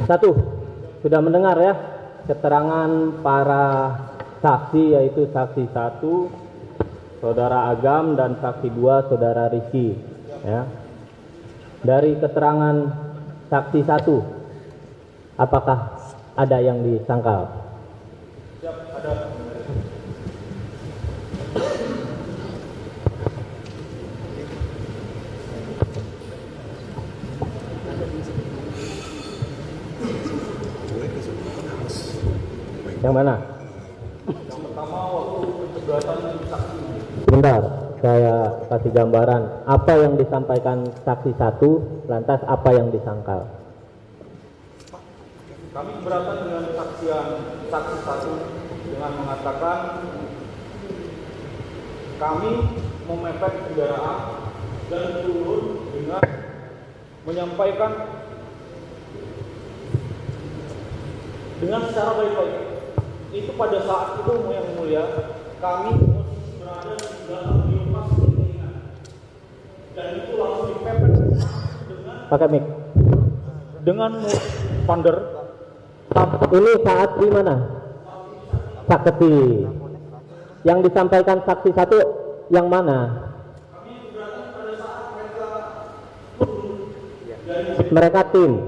Satu, sudah mendengar ya keterangan para saksi, yaitu saksi 1 Saudara Agam dan saksi 2 Saudara Rizky ya. Dari keterangan saksi 1, apakah ada yang disangkal? Siap, ada. Yang mana? Yang pertama waktu pencoblatan saksi. Sebentar, saya kasih gambaran apa yang disampaikan saksi 1, lantas apa yang disangkal. Kami keberatan dengan saksian saksi 1 dengan mengatakan kami memepet kendaraan dan turun dengan menyampaikan dengan secara baik-baik. Itu pada saat itu yang mulia kami posisi berada di dalam biomas keinginan dan itu langsung dipepet Pakai mic. dengan founder. Ini saat di mana? Saksi. Yang disampaikan saksi 1 yang mana? Mereka tim,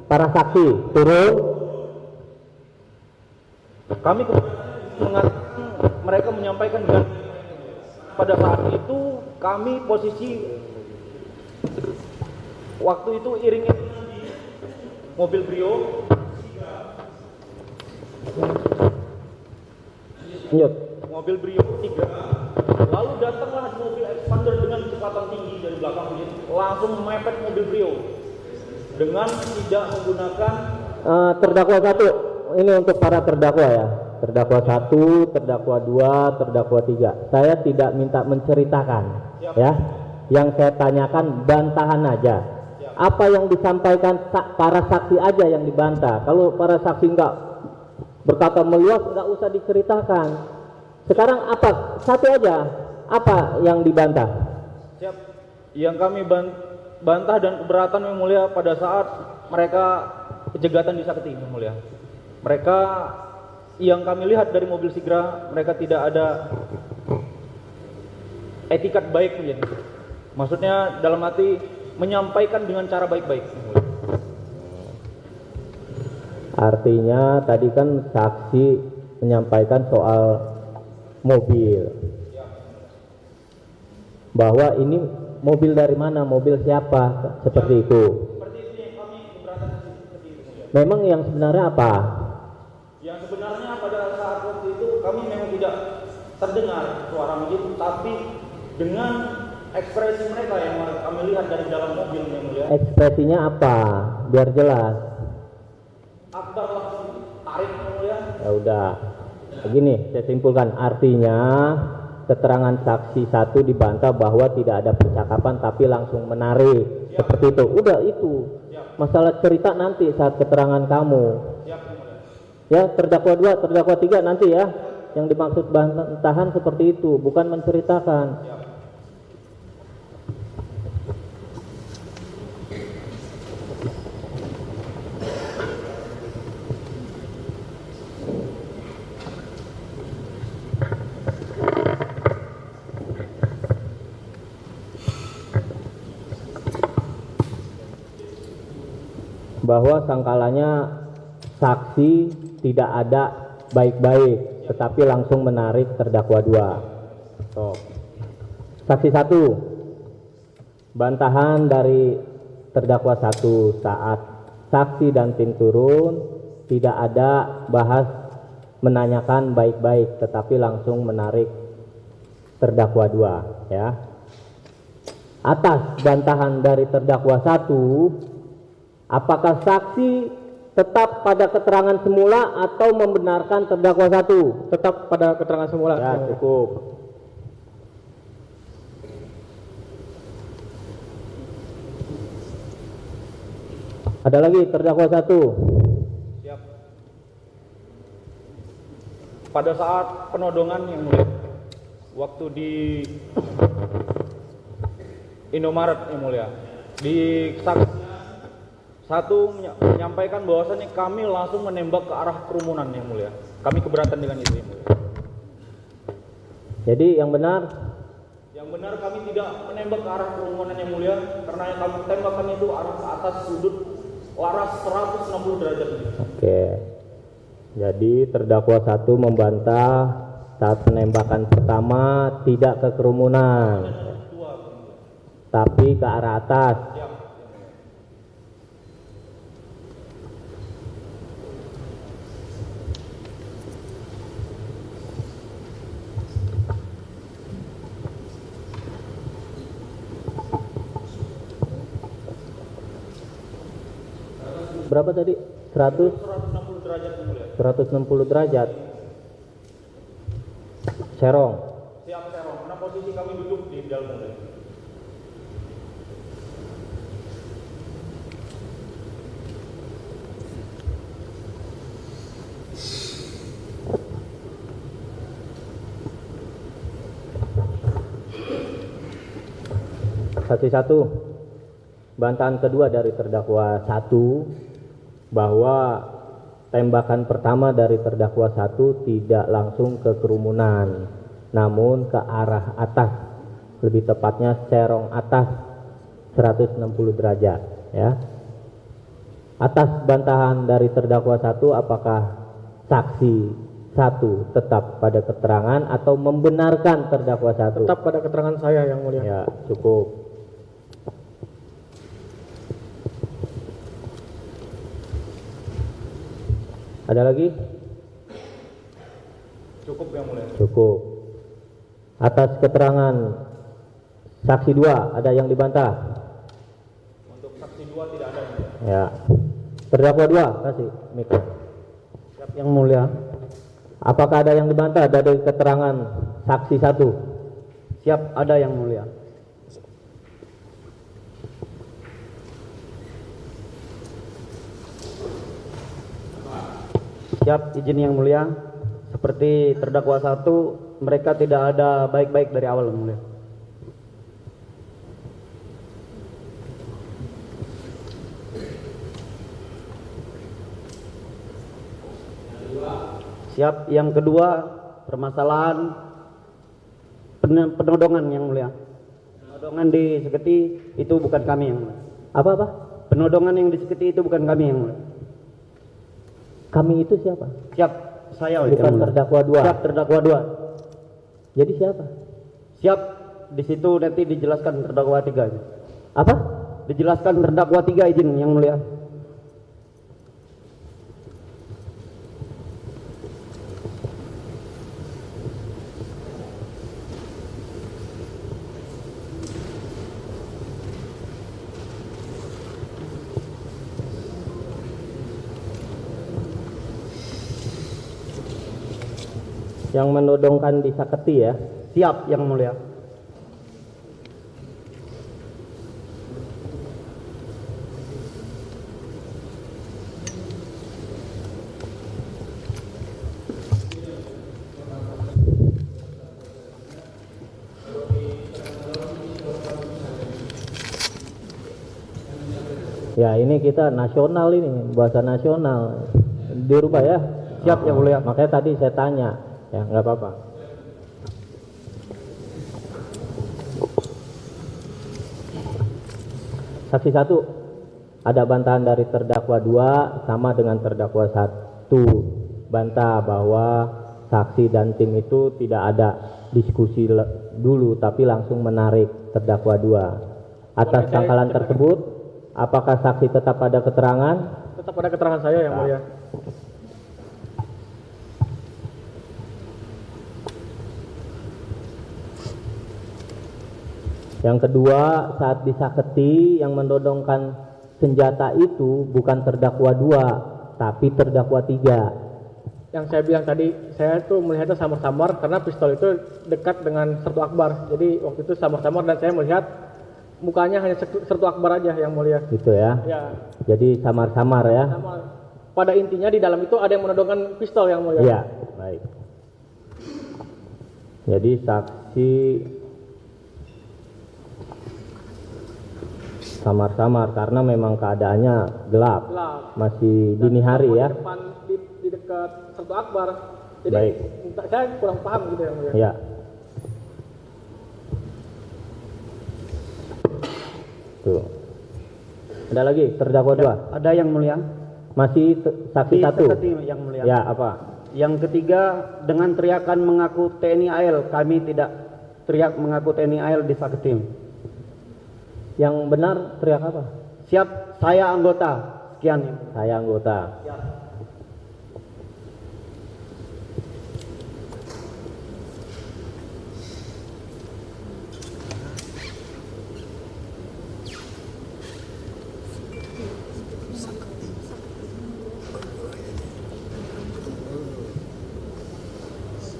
para saksi turun. Kami mengatakan mereka menyampaikan dengan pada saat itu kami posisi waktu itu iringnya di mobil Brio. Lanjut. Mobil Brio 3. Lalu datanglah mobil expander dengan kecepatan tinggi dari belakang langsung mepet mobil Brio dengan tidak menggunakan Terdakwa 1, ini untuk para terdakwa ya. Terdakwa 1, terdakwa 2, terdakwa 3. Saya tidak minta menceritakan ya. Yang saya tanyakan bantahan aja. Apa yang disampaikan para saksi aja yang dibantah. Kalau para saksi enggak berkata meluas, enggak usah diceritakan. Sekarang apa? Satu aja. Apa yang dibantah? Siap. Yang kami bantah dan keberatan yang mulia pada saat mereka kejegatan di Sakti yang mulia. Mereka yang kami lihat dari mobil Sigra, mereka tidak ada etikat baik menjadi. Maksudnya dalam arti menyampaikan dengan cara baik-baik. Artinya tadi kan saksi menyampaikan soal mobil, bahwa ini mobil dari mana, mobil siapa, seperti itu. Seperti itu yang kami keberatan seperti itu. Memang yang sebenarnya apa? Yang sebenarnya pada saat waktu itu kami memang tidak terdengar suara masjid, tapi dengan ekspresi mereka yang kami lihat dari dalam mobil yang mulia. Ekspresinya apa? Biar jelas. Akbar langsung tarik yang mulia. Ya udah. Begini, saya simpulkan, artinya keterangan saksi 1 dibantah bahwa tidak ada percakapan tapi langsung menarik. Seperti itu. Udah itu. Masalah cerita nanti saat keterangan kamu. Ya, terdakwa 2, terdakwa 3 nanti ya. Yang dimaksud bantahan seperti itu, bukan menceritakan. Bahwa sangkalannya saksi tidak ada baik-baik, tetapi langsung menarik terdakwa 2. Saksi 1, bantahan dari terdakwa 1 saat saksi dan tim turun tidak ada bahas menanyakan baik-baik, tetapi langsung menarik terdakwa 2 ya. Atas bantahan dari terdakwa 1, apakah saksi tetap pada keterangan semula atau membenarkan terdakwa 1? Tetap pada keterangan semula. Ya, cukup. Ada lagi terdakwa 1. Siap. Pada saat penodongan yang mulia, waktu di Indomaret yang mulia, di Satu menyampaikan bahwasannya kami langsung menembak ke arah kerumunan yang mulia. Kami keberatan dengan itu yang mulia. Jadi yang benar Kami tidak menembak ke arah kerumunan yang mulia, karena yang kami tembakkan itu arah ke atas sudut laras 160 derajat. Oke. Jadi terdakwa 1 membantah saat penembakan pertama tidak ke kerumunan, tapi ke arah atas. Berapa tadi? 160 derajat yang mulia. 160 derajat. Serong. Siap serong. Karena posisi kami duduk di dalam mulia. Satu-satu. Bantahan kedua dari terdakwa 1 bahwa tembakan pertama dari terdakwa 1 tidak langsung ke kerumunan, namun ke arah atas, lebih tepatnya serong atas 160 derajat, ya. Atas bantahan dari terdakwa 1, apakah saksi 1 tetap pada keterangan atau membenarkan terdakwa 1? Tetap pada keterangan saya yang mulia. Ya, cukup. Ada lagi? Cukup yang mulia. Cukup. Atas keterangan saksi 2 ada yang dibantah? Untuk saksi 2 tidak ada yang mulia. Ya. Terdakwa 2 kasih mikro. Siap yang mulia. Apakah ada yang dibantah dari keterangan saksi 1? Siap, ada yang mulia. Siap, izin yang mulia. Seperti terdakwa 1, mereka tidak ada baik-baik dari awal yang mulia. Siap, yang kedua permasalahan penodongan yang mulia. Penodongan di Seketi itu bukan kami yang mulia. Apa? Penodongan yang di Seketi itu bukan kami yang mulia. Kami itu siapa? Siap, saya Bukan yang mulia. terdakwa 2. Siap, terdakwa 2. Jadi siapa? Siap, di situ nanti dijelaskan terdakwa 3. Apa? Dijelaskan terdakwa 3, izin yang mulia. Yang menodongkan di Saketi ya. Siap yang mulia. Ya ini kita nasional ini, bahasa nasional. Dirubah ya. Siap yang mulia. Makanya tadi saya tanya, ya nggak apa-apa. Saksi 1, ada bantahan dari terdakwa 2 sama dengan terdakwa 1. Bantah bahwa saksi dan tim itu tidak ada diskusi dulu, tapi langsung menarik terdakwa 2. Atas tangkalan tersebut, apakah saksi tetap pada keterangan? Tetap pada keterangan saya yang mulia. Yang kedua, saat di Saketi yang menodongkan senjata itu bukan terdakwa 2, tapi terdakwa 3. Yang saya bilang tadi, saya tuh melihatnya samar-samar karena pistol itu dekat dengan Sertu Akbar. Jadi waktu itu samar-samar dan saya melihat mukanya hanya Sertu Akbar aja yang mulia. Gitu ya. Ya, Jadi samar-samar ya. sama. Pada intinya di dalam itu ada yang menodongkan pistol yang mulia. Iya, baik. Jadi saksi Samar-samar karena memang keadaannya gelap, gelap. masih dini hari Di ya. depan di dekat Sertu Akbar. Jadi Baik. saya kurang paham gitu yang mulia. Ya. Tuh. Ada lagi terdakwa dua. Ada yang mulia. Masih saksi satu. Saksi yang mulia. Ya, apa? Yang ketiga dengan teriakan mengaku TNI AL, kami tidak teriak mengaku TNI AL di Saketim. Yang benar teriak apa? Siap, saya anggota. Sekian. Saya anggota.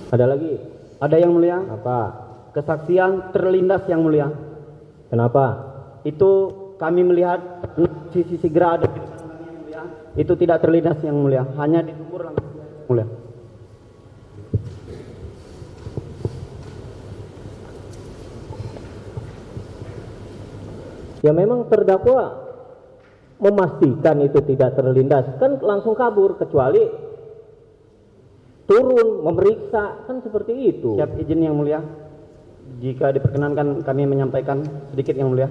Ada lagi? Ada yang mulia. Apa? Kesaksian terlindas yang mulia. Kenapa? Itu kami melihat sisi segera ada di depan kami yang mulia. Itu tidak terlindas yang mulia, hanya di sumur langsung yang mulia. Ya memang terdakwa memastikan itu tidak terlindas, kan langsung kabur kecuali turun memeriksa, kan seperti itu. Siap, izin yang mulia. Jika diperkenankan kami menyampaikan sedikit yang mulia.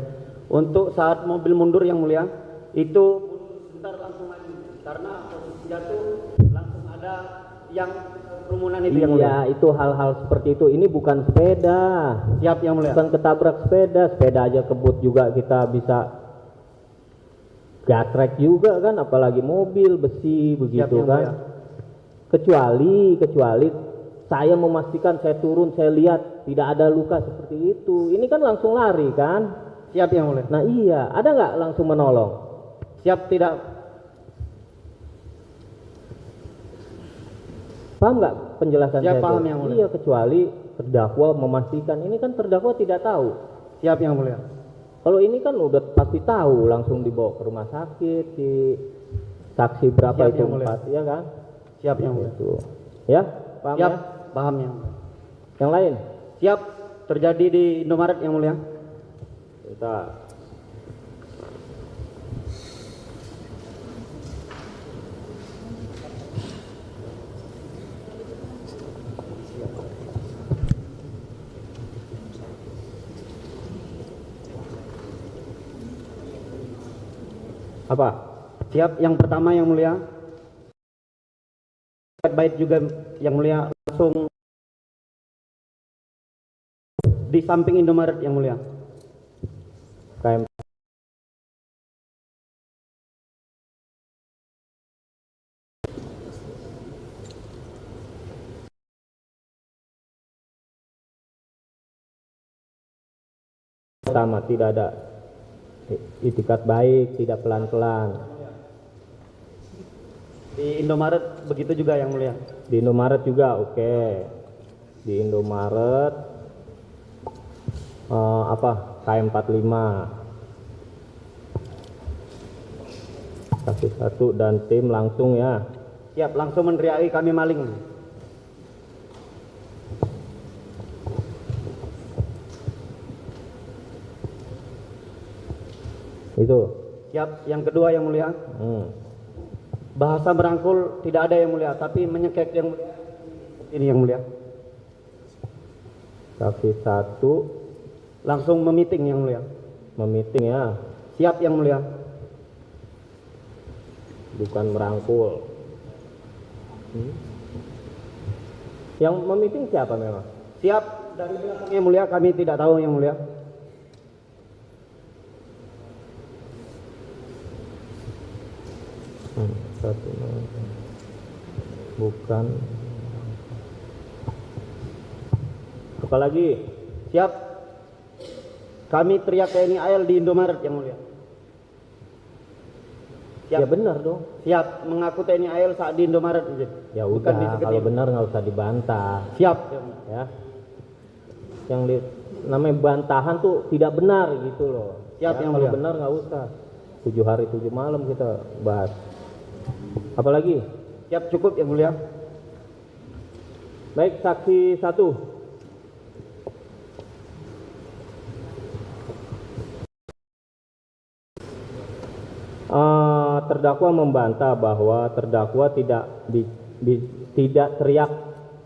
Untuk saat mobil mundur yang mulia, itu sebentar langsung maju karena posisi jatuh langsung ada yang kerumunan itu yang mulia. Iya, itu hal-hal seperti itu. Ini bukan sepeda. Siap yang mulia. Bukan ketabrak sepeda, sepeda aja kebut juga kita bisa gasrek juga kan, apalagi mobil besi begitu yang kan. mulia. Kecuali saya memastikan saya turun, saya lihat tidak ada luka seperti itu. Ini kan langsung lari kan? Siap yang mulia. Nah iya, ada nggak langsung menolong? Siap tidak. Paham nggak penjelasan Siap, saya? paham itu? yang mulia. Iya, kecuali terdakwa memastikan. Ini kan terdakwa tidak tahu. Siap yang mulia. Kalau ini kan udah pasti tahu, langsung dibawa ke rumah sakit, si saksi berapa Siap, itu yang mulia. 4, ya kan? Siap yang mulia. Itu. Ya, paham Siap, ya? paham yang mulia. Yang lain? Siap, terjadi di Indomaret yang mulia. Kita apa? Siap, yang pertama yang mulia. Baik juga yang mulia, langsung di samping Indomaret yang mulia. KM sama, tidak ada itikat baik, tidak pelan-pelan. Di Indomaret begitu juga yang mulia. Di Indomaret juga, oke. Di Indomaret apa? KM45 saksi 1 dan tim langsung ya. Siap, langsung meneriaki kami maling. Itu. Siap, yang kedua yang mulia. Bahasa merangkul tidak ada yang mulia, tapi menyekek yang mulia. Ini yang mulia. Saksi 1 Langsung memiting yang mulia. memiting ya, Siap yang mulia. bukan merangkul. Yang memiting siapa memang? Siap, dari belakang yang mulia kami tidak tahu yang mulia. Satu bukan. Apalagi? Siap. Kami teriak TNI AL di Indomaret yang mulia. Siap. Ya benar dong. Siap, mengaku TNI AL saat di Indomaret. Ya Bukan di udah, Seketim. kalau benar nggak usah dibantah. Siap. Ya. Yang namanya bantahan tuh tidak benar gitu loh. Siap, Ya, yang kalau mulia. benar nggak usah. 7 hari 7 malam kita bahas. Apalagi? Siap, cukup yang mulia. Baik, saksi 1. terdakwa membantah bahwa terdakwa tidak teriak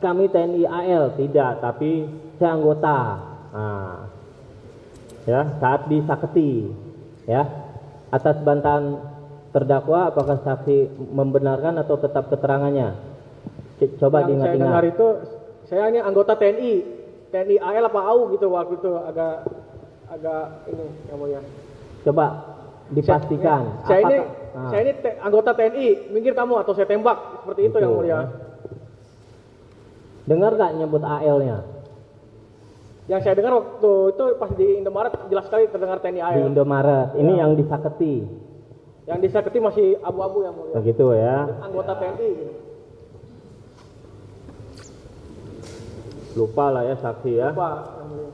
kami TNI AL, tidak, tapi saya anggota. Nah, ya, saat disaketi, ya. Atas bantahan terdakwa, apakah saksi membenarkan atau tetap keterangannya? Coba Yang saya dengar diingat-ingat. itu, saya ini anggota TNI AL apa AU gitu waktu itu, agak ini yang mulia. Coba dipastikan. Saya ini, Nah, saya ini anggota TNI, minggir kamu atau saya tembak, seperti itu yang mulia. dengar gak nyebut AL-nya? Yang saya dengar waktu itu pas di Indomaret jelas sekali terdengar TNI AL. Di Indomaret. Ini yang disaketi. Yang disaketi masih abu-abu yang mulia. Begitu ya. Anggota TNI. Gitu. Lupa lah ya saksi ya. Pak, yang mulia.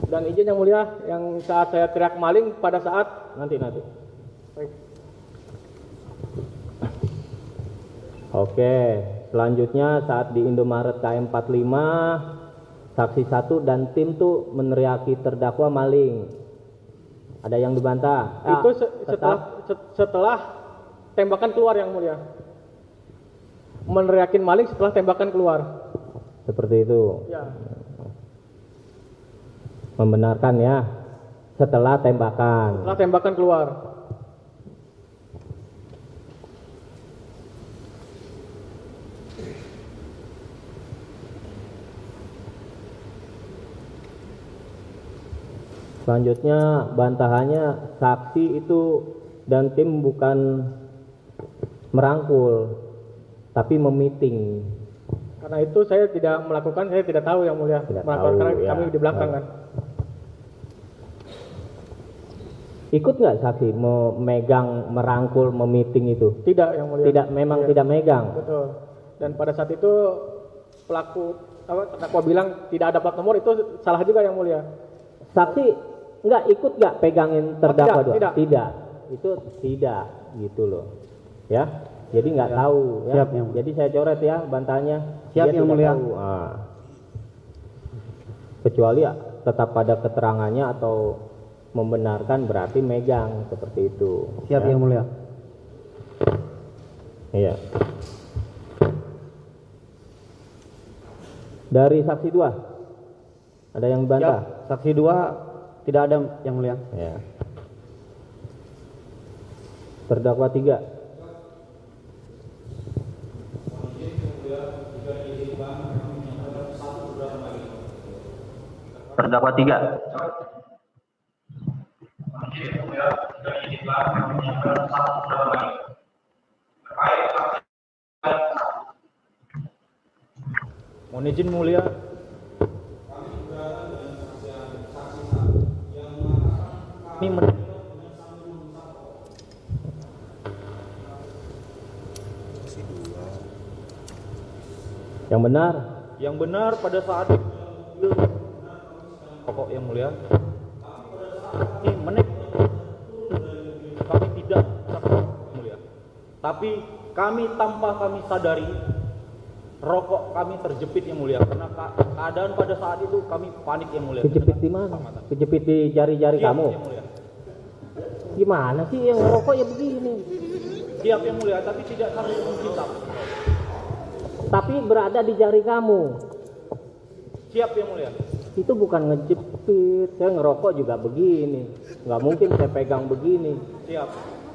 Dan izin yang mulia, yang saat saya teriak maling pada saat Nanti. baik. Oke, selanjutnya saat di Indomaret KM45, saksi 1 dan tim tuh meneriaki terdakwa maling. Ada yang dibantah? Itu tetap. setelah tembakan keluar yang mulia. Meneriakin maling setelah tembakan keluar. Seperti itu. Ya. Membenarkan ya. Setelah tembakan. Setelah tembakan keluar. Selanjutnya bantahannya saksi itu dan tim bukan merangkul, tapi memiting. Karena itu saya tidak melakukan, saya tidak tahu yang mulia. Tidak Melakukan tahu, karena ya. kami di belakang kan. Ikut nggak saksi memegang, merangkul, memiting itu? Tidak yang mulia. Tidak, memang Iya. tidak megang. Betul. Dan pada saat itu pelaku terdakwa bilang tidak ada plat nomor, itu salah juga yang mulia. Saksi nggak ikut nggak pegangin terdakwa dua? tidak. Itu tidak gitu loh. Ya. Jadi nggak tahu ya. Siap, yang mulia. Jadi saya coret ya bantahannya. Siap, Dia yang tidak mulia. tahu. Ah. Kecuali ya tetap pada keterangannya atau membenarkan berarti megang seperti itu. Siap ya. yang mulia. Iya. Dari saksi 2 ada yang Siap. bantah? Saksi 2 tidak ada yang mulia. Ya. Terdakwa 3. Terdakwa 3. Mohon izin mulia. Ini Yang benar? yang benar pada saat pokok yang mulia. Ini menit kami tidak yang mulia. Tapi kami tanpa kami sadari rokok kami terjepit yang mulia karena keadaan pada saat itu kami panik yang mulia. Kejepit di mana? Kejepit di jari-jari Siap, kamu? yang mulia. Gimana sih yang ngerokok ya begini? Siap yang mulia, tapi tidak sambil menghisap. Tapi berada di jari kamu. Siap yang mulia. Itu bukan ngejepit. Saya ngerokok juga begini. Nggak mungkin saya pegang begini. Siap.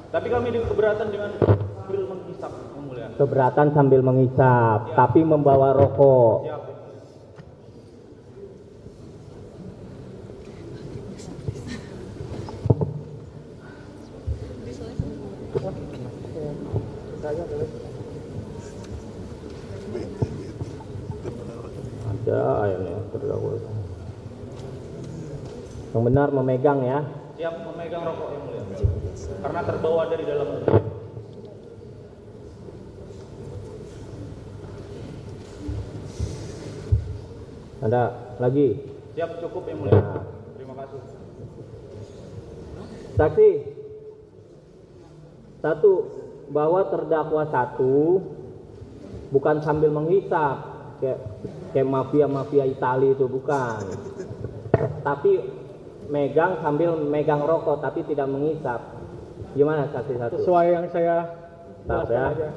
Tapi kami keberatan dengan sambil menghisap yang mulia. Keberatan sambil menghisap, tapi membawa rokok. Siap. Ada ayatnya terdakwa. Yang benar memegang ya. Siap memegang rokok yang mulia. Karena terbawa dari dalam mobil. Ada lagi? Siap cukup yang mulia. Nah. Terima kasih. Saksi 1 bahwa terdakwa 1 bukan sambil menghisap kayak mafia-mafia Itali itu bukan. Tapi megang sambil megang rokok tapi tidak mengisap. Gimana saksi 1? Sesuai yang saya Tetap jelaskan ya. aja.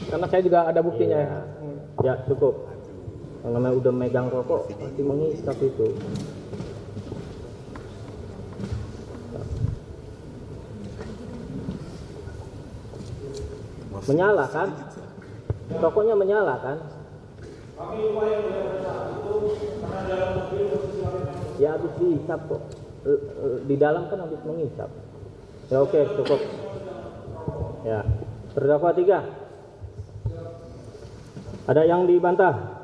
Karena saya juga ada buktinya Iya. ya. Ya cukup. Yang namanya udah megang rokok pasti mengisap itu. Menyala kan? Rokoknya menyala kan? Ya habis dihisap kok. Di dalam kan habis mengisap. Ya oke, cukup. Ya. Terdakwa 3. Ada yang dibantah?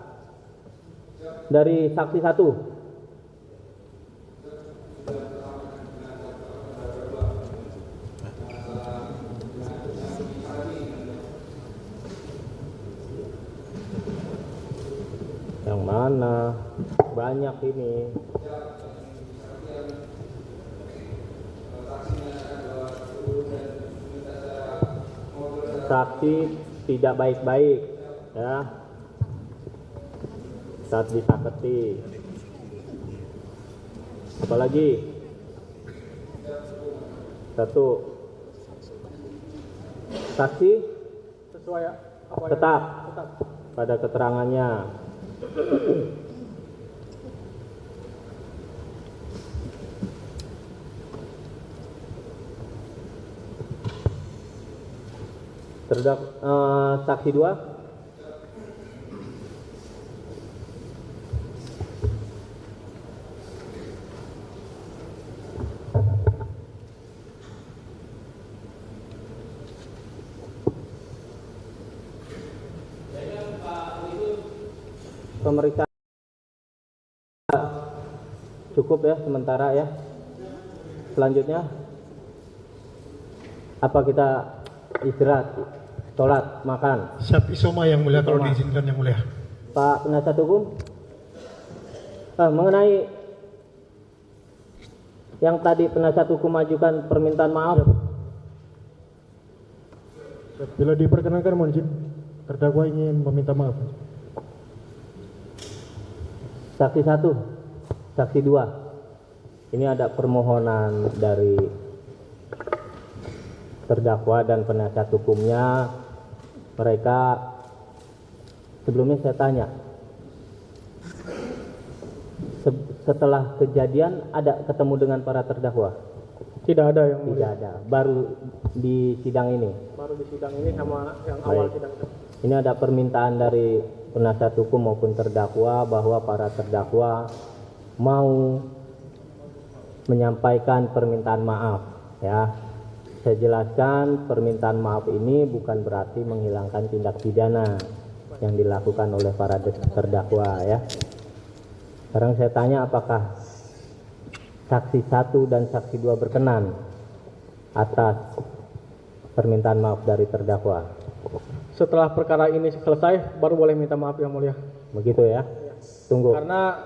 Dari saksi 1. Yang mana? Banyak ini. Saksi tidak baik-baik, ya. Saat disakiti. Apalagi? 1. Saksi Sesuai apa yang tetap tetap. pada keterangannya. Saksi 2. Pemeriksaan cukup ya sementara ya. Selanjutnya apa kita istirahat, sholat, makan? Siap isoma yang mulia kalau Isoma. diizinkan yang mulia. Pak penasihat hukum, mengenai yang tadi penasihat hukum ajukan permintaan maaf, Bila diperkenankan mohon izin, terdakwa ingin meminta maaf. saksi 1, saksi 2, ini ada permohonan dari terdakwa dan penasihat hukumnya. Mereka sebelumnya saya tanya, setelah kejadian ada ketemu dengan para terdakwa? Tidak ada yang Tidak mulia. ada, baru di sidang ini. Baru di sidang ini sama yang awal Baik. sidang itu. Ini ada permintaan dari penasihat hukum maupun terdakwa bahwa para terdakwa mau menyampaikan permintaan maaf, ya. Saya jelaskan permintaan maaf ini bukan berarti menghilangkan tindak pidana yang dilakukan oleh para terdakwa, ya. Sekarang saya tanya apakah saksi 1 dan saksi 2 berkenan atas permintaan maaf dari terdakwa? Setelah perkara ini selesai baru boleh minta maaf yang mulia. Begitu ya? Tunggu. Karena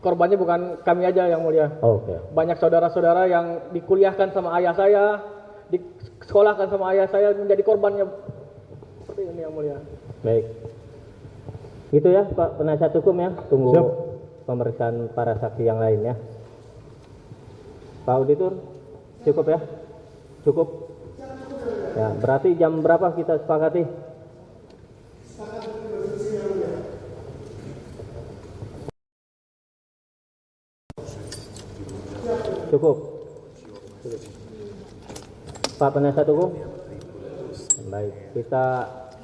korbannya bukan kami aja yang mulia. Oke. Banyak saudara-saudara yang dikuliahkan sama ayah saya, disekolahkan sama ayah saya menjadi korbannya. Seperti ini yang mulia. Baik. Gitu ya Pak penasihat hukum ya. Tunggu Siap. pemeriksaan para saksi yang lain ya. Pak Auditor, cukup ya? Cukup? Ya, berarti jam berapa kita sepakati? Cukup. Pak penasihat hukum? Baik, kita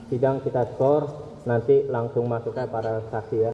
sidang kita skor, nanti langsung masuknya para saksi ya.